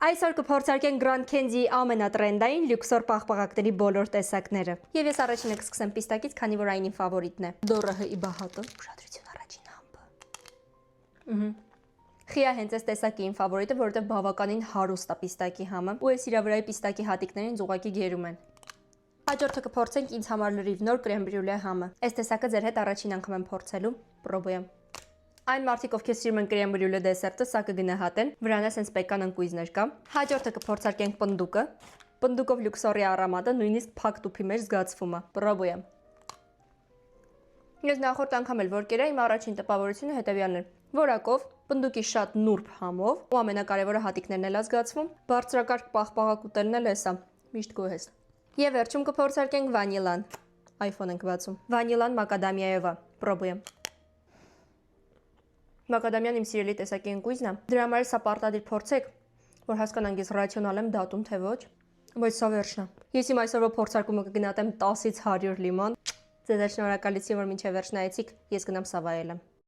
Այսօր կփորձարկենք Grand Candy ամենատրենդային լյուքսոր պաղպաղակների բոլոր տեսակները։ Եվ ես առաջինը կսկսեմ պիստակից, քանի որ այն իմ ֆավորիտն է։ Դորահի բահատը, ուշադրություն առաջին համբը։ Խիա հենց այս տեսակի իմ ֆավորիտը, որովհետև բավականին հարուստ է պիստակի համը, ու այս իրա վրայի պիստակի հատիկներին ուղղակի գերում են։ Հաջորդը կփորձենք ինձ համար լրիվ նոր կրեմ բրյուլե համը։ Այս տեսակը ձեր հետ առաջին անգամ եմ փորձելու, պրոբոյեմ։ Այն մարդիկ, ովքեր սիրում են կրեմ բրյուլե դեսերտը, սա կգնահատեն, վրան է սենց պեկան ընկույզներ կա։ Հաջորդը կփորձարկենք պնդուկը։ Պնդուկով լյուքսորի արամատը նույնիսկ փակ տուփի մեջ զգացվում է։ Պրոբոյեմ։ Ես նախորդ անգամ էլ որ կերա, իմ առաջին տպավորությունը հետևյալն էր։ Որակով, պնդուկի շատ նուրբ համով, ու ամենակարևորը հատիկներն էլ զգացվում, բարձրակարգ պաղպաղակ ուտելն էլ էսա, միշտ գոհ ես։ Եվ վերջում կփորձարկենք վանիլան։ iPhone ենք բացում։ Վանիլան մակադամիայով է։ Պրոբոյեմ։ Մակադամիան իմ սիրելի տեսակի ընկույզն է։ Դրա համար սա պարտադիր փորձեք, որ հասկանանք ես ռացիոնալ եմ դատում, թե ոչ, բայց սա վերջն է։ Ես իմ այսօրվա փորձարկումը կգնահատեմ 10-ից 100 լիմոն։ Ձեզ շնորհակալություն, որ մինչև վերջ նայեցիք, ես գնամ սա վայելեմ։